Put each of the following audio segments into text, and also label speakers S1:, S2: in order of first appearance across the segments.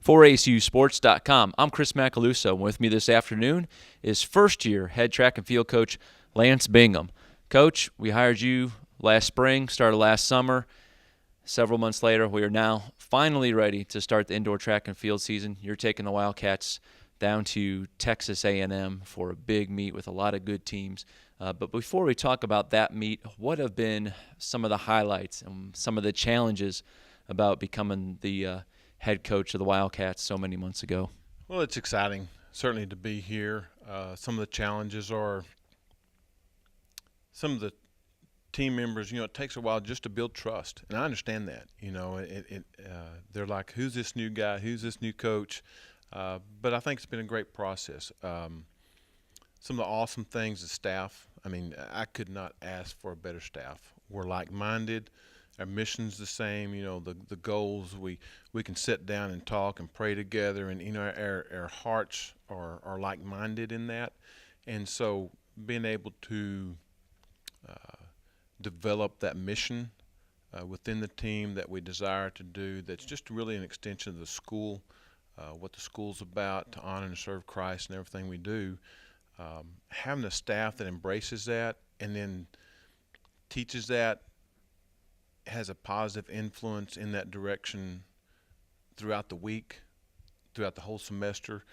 S1: For ACUSports.com, I'm Chris Macaluso, and with me this afternoon is first-year head track and field coach Lance Bingham. Coach, we hired you last spring, started last summer. Several months later, we are now finally ready to start the indoor track and field season. You're taking the Wildcats down to Texas A&M for a big meet with a lot of good teams. But before we talk about that meet, what have been some of the highlights and some of the challenges about becoming the head coach of the Wildcats so many months ago?
S2: Well, it's exciting, certainly, to be here. Some of the challenges are some of the team members. It takes a while just to build trust, and I understand that. They're like, "Who's this new guy? Who's this new coach?" But I think it's been a great process. Some of the awesome things, the staff. I mean, I could not ask for a better staff. We're like-minded. Our mission's the same. The goals. We can sit down and talk and pray together, and our hearts are like-minded in that. And so being able to develop that mission within the team that we desire to do, that's just really an extension of the school, what the school's about, to honor and serve Christ and everything we do. Having a staff that embraces that and then teaches that, has a positive influence in that direction throughout the week, throughout the whole semester.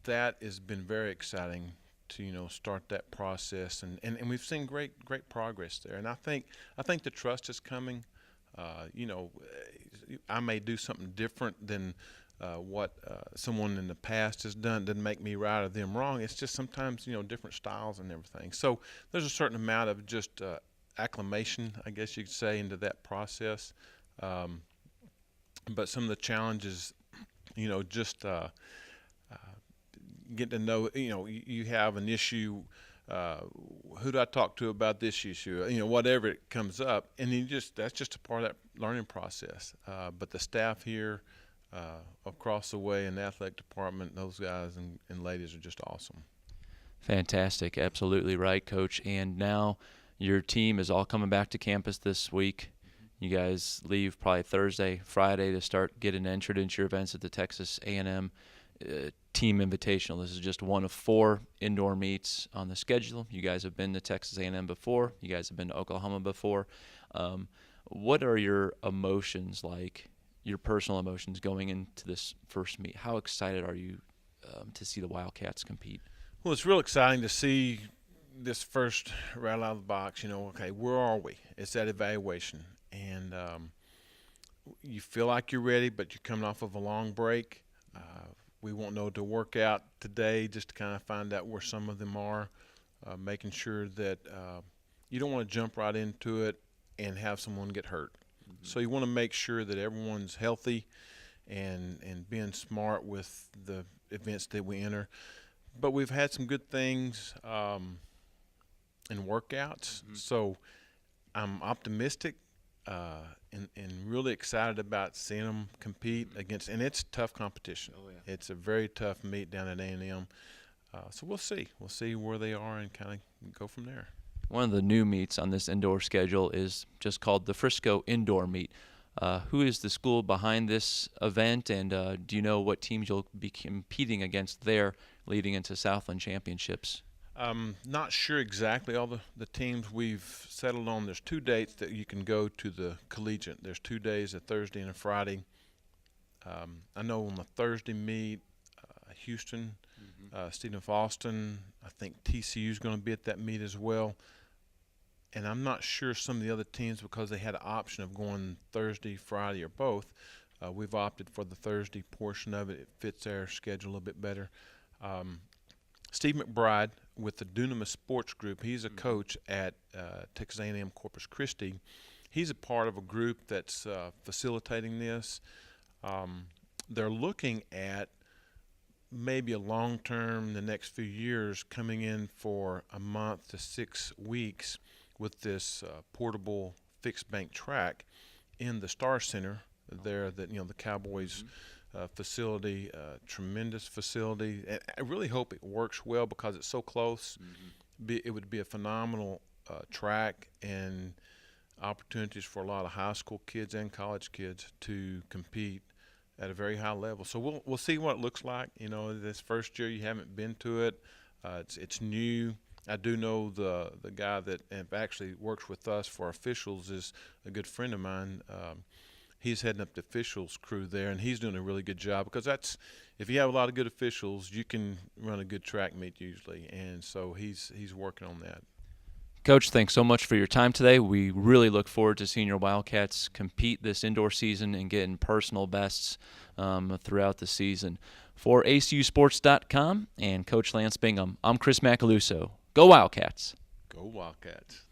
S2: That has been very exciting to start that process, and we've seen great progress there. And I think the trust is coming. I may do something different than what someone in the past has done. Doesn't make me right or them wrong. It's just sometimes different styles and everything. So there's a certain amount of just acclimation, I guess you could say, into that process. But some of the challenges, just get to know, you have an issue, who do I talk to about this issue, whatever it comes up, and that's just a part of that learning process. But the staff here across the way in the athletic department, those guys and ladies are just awesome.
S1: Fantastic. Absolutely right, Coach. And now your team is all coming back to campus this week. You guys leave probably Thursday, Friday to start getting entered into your events at the Texas A&M Team Invitational. This is just one of 4 indoor meets on the schedule. You guys have been to Texas A&M before. You guys have been to Oklahoma before. What are your emotions like, your personal emotions going into this first meet? How excited are you to see the Wildcats compete?
S2: Well, it's real exciting to see this first rattle out of the box. Okay, where are we? It's that evaluation. And you feel like you're ready, but you're coming off of a long break. We won't know to work out today, just to kind of find out where some of them are, making sure that you don't want to jump right into it and have someone get hurt. Mm-hmm. So you want to make sure that everyone's healthy and being smart with the events that we enter. But we've had some good things in workouts, mm-hmm. So I'm optimistic and really excited about seeing them compete against, and it's tough competition. Oh, yeah. It's a very tough meet down at A&M. So we'll see where they are and kind of go from there.
S1: One of the new meets on this indoor schedule is just called the Frisco Indoor Meet. Who is the school behind this event, and do you know what teams you'll be competing against there leading into Southland Championships?
S2: Not sure exactly all the teams we've settled on. There's 2 dates that you can go to the collegiate. There's 2 days, a Thursday and a Friday. I know on the Thursday meet, Houston, mm-hmm. Stephen F. Austin, I think TCU is going to be at that meet as well. And I'm not sure some of the other teams, because they had an option of going Thursday, Friday, or both. We've opted for the Thursday portion of it. It fits our schedule a little bit better. Steve McBride with the Dunamis Sports Group, he's a coach at Texas A&M Corpus Christi. He's a part of a group that's facilitating this. They're looking at maybe a long-term, the next few years, coming in for a month to 6 weeks with this portable fixed bank track in the Star Center there, that the Cowboys facility, tremendous facility. And I really hope it works well because it's so close. Mm-hmm. It would be a phenomenal track and opportunities for a lot of high school kids and college kids to compete at a very high level. So we'll see what it looks like. This first year you haven't been to it. It's new. I do know the guy that actually works with us for officials is a good friend of mine. He's heading up the officials crew there, and he's doing a really good job, because if you have a lot of good officials, you can run a good track meet usually, and so he's working on that.
S1: Coach, thanks so much for your time today. We really look forward to seeing your Wildcats compete this indoor season and getting personal bests throughout the season. For ACUsports.com and Coach Lance Bingham, I'm Chris Macaluso. Go Wildcats!
S2: Go Wildcats!